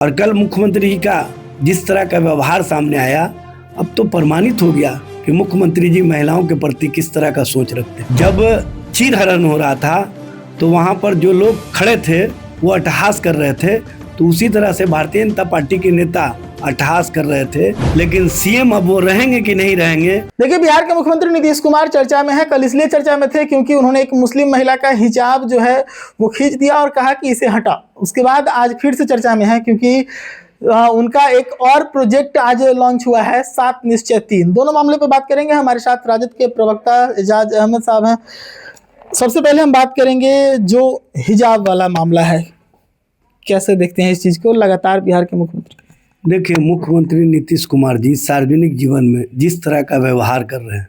और कल मुख्यमंत्री जी का जिस तरह का व्यवहार सामने आया, अब तो प्रमाणित हो गया कि मुख्यमंत्री जी महिलाओं के प्रति किस तरह का सोच रखते हैं। जब चीरहरण हो रहा था तो वहां पर जो लोग खड़े थे वो अट्टहास कर रहे थे, तो उसी तरह से भारतीय जनता पार्टी के नेता अट्टहास कर रहे थे। लेकिन सीएम अब वो रहेंगे कि नहीं रहेंगे। देखिए, बिहार के मुख्यमंत्री नीतीश कुमार चर्चा में है। कल इसलिए चर्चा में थे क्योंकि उन्होंने एक मुस्लिम महिला का हिजाब जो है वो खींच दिया और कहा कि इसे हटा। उसके बाद आज फिर से चर्चा में है क्योंकि उनका एक और प्रोजेक्ट आज लॉन्च हुआ है, 7 निश्चय 3। दोनों मामले पर बात करेंगे। हमारे साथ राजद के प्रवक्ता एजाज अहमद साहब हैं। सबसे पहले हम बात करेंगे जो हिजाब वाला मामला है, कैसे देखते हैं इस चीज़ को? लगातार बिहार के मुख्यमंत्री, देखिए, मुख्यमंत्री नीतीश कुमार जी सार्वजनिक जीवन में जिस तरह का व्यवहार कर रहे हैं,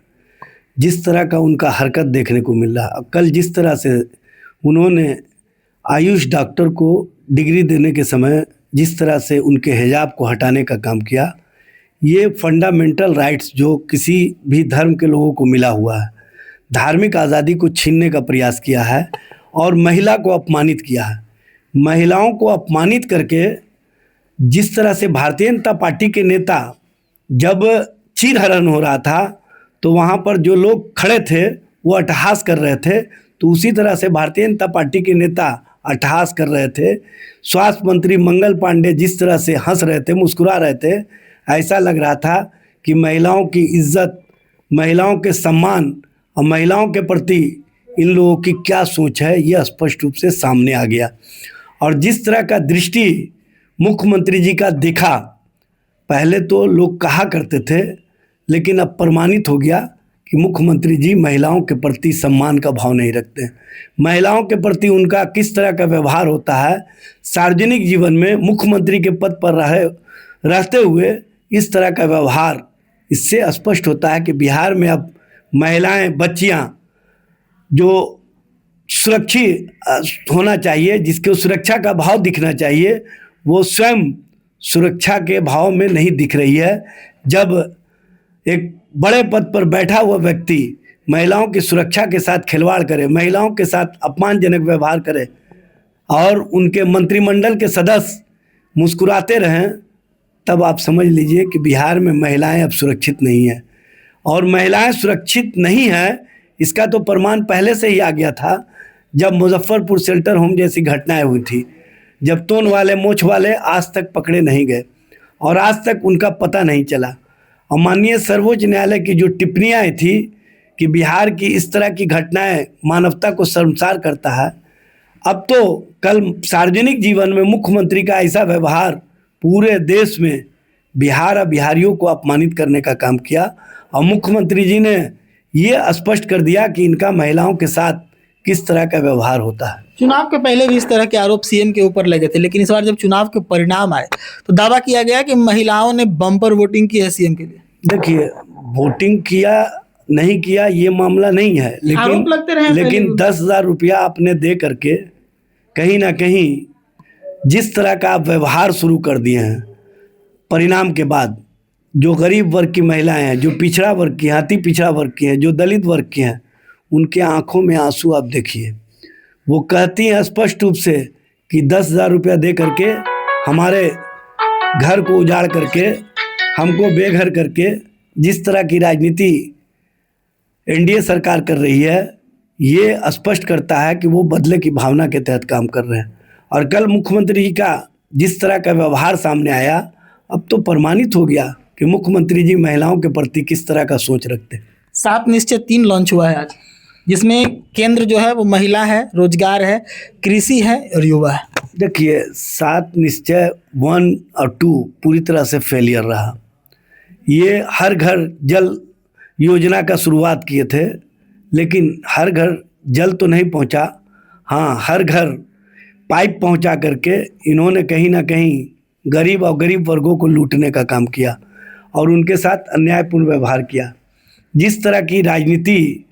जिस तरह का उनका हरकत देखने को मिल रहा है, कल जिस तरह से उन्होंने आयुष डॉक्टर को डिग्री देने के समय जिस तरह से उनके हिजाब को हटाने का काम किया, ये फंडामेंटल राइट्स जो किसी भी धर्म के लोगों को मिला हुआ है, धार्मिक आज़ादी को छीनने का प्रयास किया है और महिला को अपमानित किया है। महिलाओं को अपमानित करके जिस तरह से भारतीय जनता पार्टी के नेता, जब चीरहरण हो रहा था तो वहाँ पर जो लोग खड़े थे वो अट्टहास कर रहे थे, तो उसी तरह से भारतीय जनता पार्टी के नेता अट्टहास कर रहे थे। स्वास्थ्य मंत्री मंगल पांडे जिस तरह से हंस रहे थे, मुस्कुरा रहे थे, ऐसा लग रहा था कि महिलाओं की इज्जत, महिलाओं के सम्मान और महिलाओं के प्रति इन लोगों की क्या सोच है, यह स्पष्ट रूप से सामने आ गया। और जिस तरह का दृष्टि मुख्यमंत्री जी का दिखा, पहले तो लोग कहा करते थे, लेकिन अब प्रमाणित हो गया कि मुख्यमंत्री जी महिलाओं के प्रति सम्मान का भाव नहीं रखते। महिलाओं के प्रति उनका किस तरह का व्यवहार होता है, सार्वजनिक जीवन में मुख्यमंत्री के पद पर रहते हुए इस तरह का व्यवहार, इससे स्पष्ट होता है कि बिहार में अब महिलाएं, बच्चियां जो सुरक्षित होना चाहिए, जिसको सुरक्षा का भाव दिखना चाहिए, वो स्वयं सुरक्षा के भाव में नहीं दिख रही है। जब एक बड़े पद पर बैठा हुआ व्यक्ति महिलाओं की सुरक्षा के साथ खिलवाड़ करे, महिलाओं के साथ अपमानजनक व्यवहार करे और उनके मंत्रिमंडल के सदस्य मुस्कुराते रहें, तब आप समझ लीजिए कि बिहार में महिलाएं अब सुरक्षित नहीं हैं। और महिलाएं सुरक्षित नहीं हैं, इसका तो प्रमाण पहले से ही आ गया था, जब मुजफ्फरपुर शेल्टर होम जैसी घटनाएं हुई थी, जब तोन वाले मोछ वाले आज तक पकड़े नहीं गए और आज तक उनका पता नहीं चला। और माननीय सर्वोच्च न्यायालय की जो टिप्पणियाँ थी कि बिहार की इस तरह की घटनाएं मानवता को शर्मसार करता है, अब तो कल सार्वजनिक जीवन में मुख्यमंत्री का ऐसा व्यवहार पूरे देश में बिहार और बिहारियों को अपमानित करने का काम किया। और मुख्यमंत्री जी ने ये स्पष्ट कर दिया कि इनका महिलाओं के साथ किस तरह का व्यवहार होता है। चुनाव के पहले भी इस तरह के आरोप सीएम के ऊपर लगे थे, लेकिन इस बार जब चुनाव के परिणाम आए तो दावा किया गया कि महिलाओं ने बम्पर वोटिंग की है सीएम के लिए। देखिए, वोटिंग किया नहीं किया ये मामला नहीं है, लेकिन 10,000 रुपया आपने दे करके कहीं ना कहीं जिस तरह का आप व्यवहार शुरू कर दिए हैं, परिणाम के बाद जो गरीब वर्ग की महिलाएं हैं, जो पिछड़ा वर्ग की, अति पिछड़ा वर्ग की हैं, जो दलित वर्ग की हैं, उनके आंखों में आंसू आप देखिए। वो कहती हैं स्पष्ट रूप से कि 10,000 रुपया दे करके हमारे घर को उजाड़ करके, हमको बेघर करके, जिस तरह की राजनीति एनडीए सरकार कर रही है, ये स्पष्ट करता है कि वो बदले की भावना के तहत काम कर रहे हैं। और कल मुख्यमंत्री जी का जिस तरह का व्यवहार सामने आया, अब तो प्रमाणित हो गया कि मुख्यमंत्री जी महिलाओं के प्रति किस तरह का सोच रखते हैं। 7 निश्चय 3 लॉन्च हुआ है आज, जिसमें केंद्र जो है वो महिला है, रोजगार है, कृषि है और युवा है। देखिए, 7 निश्चय 1 और 2 पूरी तरह से फेलियर रहा। ये हर घर जल योजना का शुरुआत किए थे, लेकिन हर घर जल तो नहीं पहुंचा। हाँ, हर घर पाइप पहुंचा करके इन्होंने कहीं ना कहीं गरीब और गरीब वर्गों को लूटने का काम किया और उनके साथ अन्यायपूर्ण व्यवहार किया। जिस तरह की राजनीति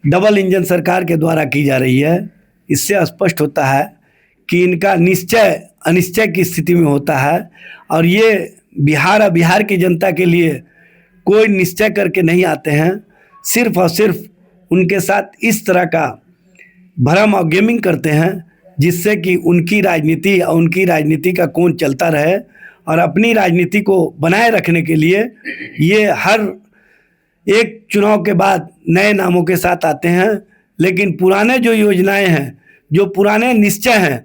डबल इंजन सरकार के द्वारा की जा रही है, इससे स्पष्ट होता है कि इनका निश्चय अनिश्चय की स्थिति में होता है। और ये बिहार और बिहार की जनता के लिए कोई निश्चय करके नहीं आते हैं, सिर्फ और सिर्फ उनके साथ इस तरह का भ्रम और गेमिंग करते हैं जिससे कि उनकी राजनीति और उनकी राजनीति का कौन चलता रहे, और अपनी राजनीति को बनाए रखने के लिए ये हर एक चुनाव के बाद नए नामों के साथ आते हैं, लेकिन पुराने जो योजनाएं हैं, जो पुराने निश्चय हैं,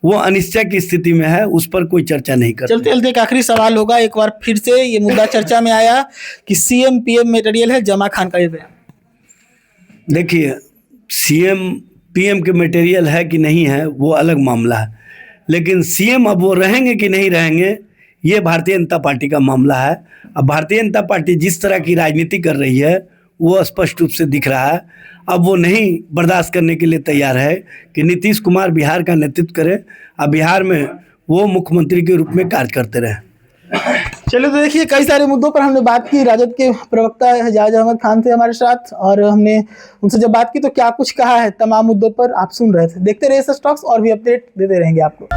वो अनिश्चय की स्थिति में है, उस पर कोई चर्चा नहीं करते। चलते चलते एक आखिरी सवाल होगा, एक बार फिर से ये मुद्दा चर्चा में आया कि सीएम पीएम मटेरियल है जमा खान का ये बयान। देखिए, सीएम पीएम के मटेरियल है कि नहीं है वो अलग मामला है, लेकिन सीएम अब वो रहेंगे कि नहीं रहेंगे ये भारतीय जनता पार्टी का मामला है। अब भारतीय जनता पार्टी जिस तरह की राजनीति कर रही है वो स्पष्ट रूप से दिख रहा है। अब वो नहीं बर्दाश्त करने के लिए तैयार है कि नीतीश कुमार बिहार का नेतृत्व करें, अब बिहार में वो मुख्यमंत्री के रूप में कार्य करते रहें। चलिए, तो देखिए कई सारे मुद्दों पर हमने बात की। राजद के प्रवक्ता एजाज अहमद खान थे हमारे साथ, और हमने उनसे जब बात की तो क्या कुछ कहा है तमाम मुद्दों पर आप सुन रहे थे। देखते रहिए सच टॉक्स, और भी अपडेट देते रहेंगे आपको।